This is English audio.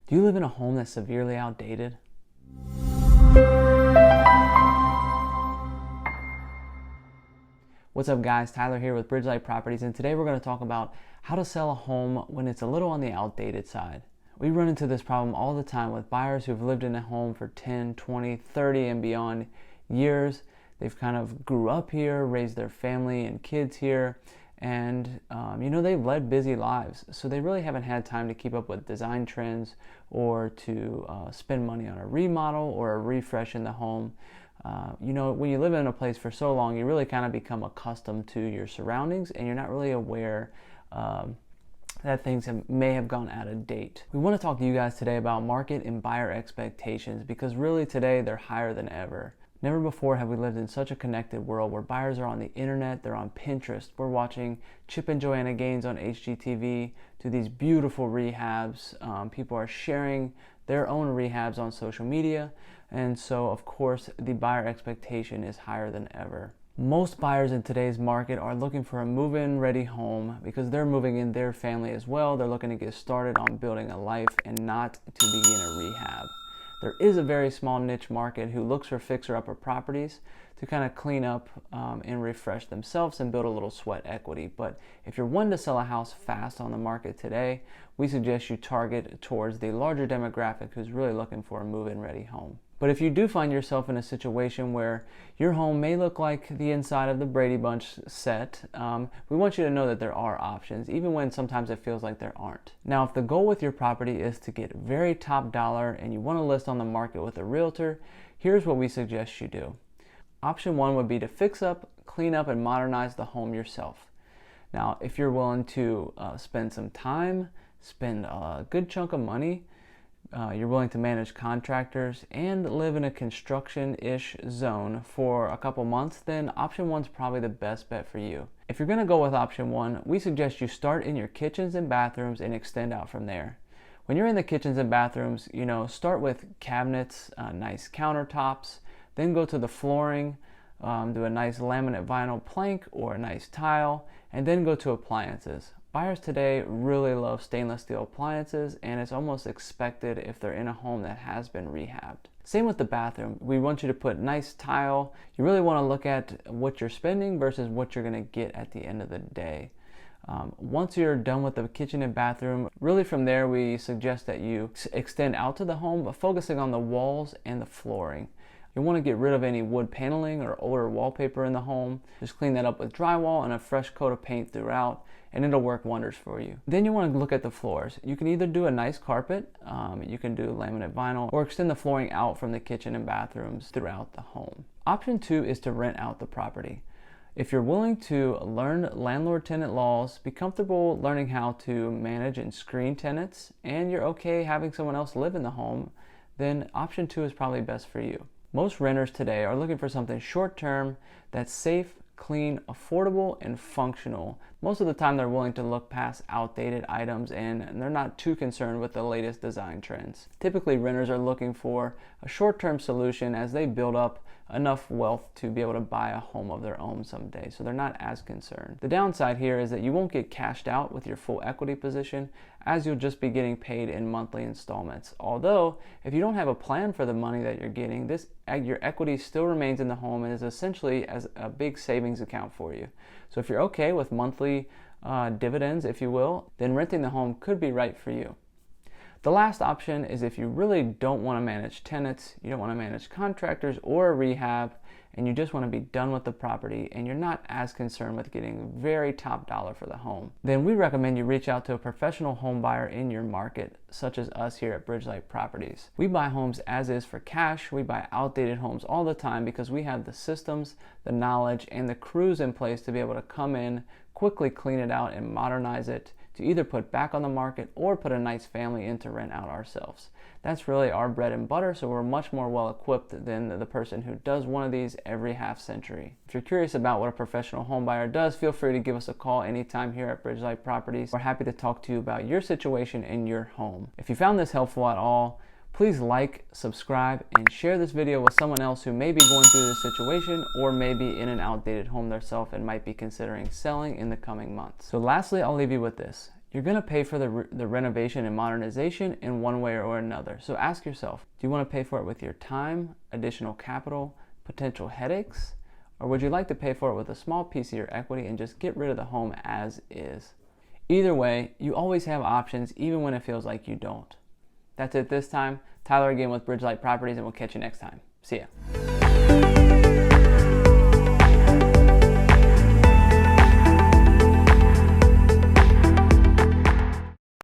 Do you live in a home that's severely outdated? What's up guys, Tyler here with Bridgelight Properties, and today we're going to talk about how to sell a home when it's a little on the outdated side. We run into this problem all the time with buyers who've lived in a home for 10, 20, 30 and beyond years. They've kind of grew up here, raised their family and kids here, and they've led busy lives, so they really haven't had time to keep up with design trends or to spend money on a remodel or a refresh in the home. When you live in a place for so long, you really kind of become accustomed to your surroundings and you're not really aware that things may have gone out of date. We want to talk to you guys today about market and buyer expectations, because really today they're higher than ever. Never before have we lived in such a connected world where buyers are on the internet, they're on Pinterest, we're watching Chip and Joanna Gaines on HGTV, to these beautiful rehabs. People are sharing their own rehabs on social media, and so of course the buyer expectation is higher than ever. Most buyers in today's market are looking for a move-in ready home because they're moving in their family as well. They're looking to get started on building a life and not to begin a rehab. There is a very small niche market who looks for fixer-upper properties to kind of clean up and refresh themselves and build a little sweat equity. But if you're wanting to sell a house fast on the market today, we suggest you target towards the larger demographic who's really looking for a move-in ready home. But if you do find yourself in a situation where your home may look like the inside of the Brady Bunch set, we want you to know that there are options, even when sometimes it feels like there aren't. Now, if the goal with your property is to get very top dollar and you want to list on the market with a realtor, here's what we suggest you do. Option one would be to fix up, clean up, and modernize the home yourself. Now, if you're willing to spend some time, spend a good chunk of money, you're willing to manage contractors and live in a construction-ish zone for a couple months, then option one's probably the best bet for you. If you're going to go with option one, we suggest you start in your kitchens and bathrooms and extend out from there. When you're in the kitchens and bathrooms, start with cabinets, nice countertops, then go to the flooring, do a nice laminate vinyl plank or a nice tile, and then go to appliances. Buyers today really love stainless steel appliances, and it's almost expected if they're in a home that has been rehabbed. Same with the bathroom. We want you to put nice tile. You really want to look at what you're spending versus what you're going to get at the end of the day. Once you're done with the kitchen and bathroom, really from there we suggest that you extend out to the home, but focusing on the walls and the flooring. You want to get rid of any wood paneling or older wallpaper in the home. Just clean that up with drywall and a fresh coat of paint throughout, and it'll work wonders for you. Then you want to look at the floors. You can either do a nice carpet, you can do laminate vinyl, or extend the flooring out from the kitchen and bathrooms throughout the home. Option two is to rent out the property. If you're willing to learn landlord-tenant laws, be comfortable learning how to manage and screen tenants, and you're okay having someone else live in the home, then option two is probably best for you. Most renters today are looking for something short-term that's safe, clean, affordable, and functional. Most of the time they're willing to look past outdated items and they're not too concerned with the latest design trends. Typically renters are looking for a short-term solution as they build up enough wealth to be able to buy a home of their own someday, so they're not as concerned. The downside here is that you won't get cashed out with your full equity position, as you'll just be getting paid in monthly installments. Although, if you don't have a plan for the money that you're getting, your equity still remains in the home and is essentially as a big savings account for you. So if you're okay with monthly dividends, if you will, then renting the home could be right for you. The last option is if you really don't want to manage tenants, you don't want to manage contractors or a rehab, and you just want to be done with the property and you're not as concerned with getting very top dollar for the home, then we recommend you reach out to a professional home buyer in your market, such as us here at Bridgelight Properties. We buy homes as is for cash. We buy outdated homes all the time because we have the systems, the knowledge, and the crews in place to be able to come in, quickly clean it out, and modernize it to either put back on the market or put a nice family in to rent out ourselves. That's really our bread and butter, so we're much more well equipped than the person who does one of these every half century. If you're curious about what a professional home buyer does, feel free to give us a call anytime here at Bridgelight Properties. We're happy to talk to you about your situation in your home. If you found this helpful at all, please like, subscribe, and share this video with someone else who may be going through this situation or may be in an outdated home themselves and might be considering selling in the coming months. So lastly, I'll leave you with this. You're going to pay for the renovation and modernization in one way or another. So ask yourself, do you want to pay for it with your time, additional capital, potential headaches? Or would you like to pay for it with a small piece of your equity and just get rid of the home as is? Either way, you always have options even when it feels like you don't. That's it this time. Tyler again with Bridgelight Properties, and we'll catch you next time. See ya.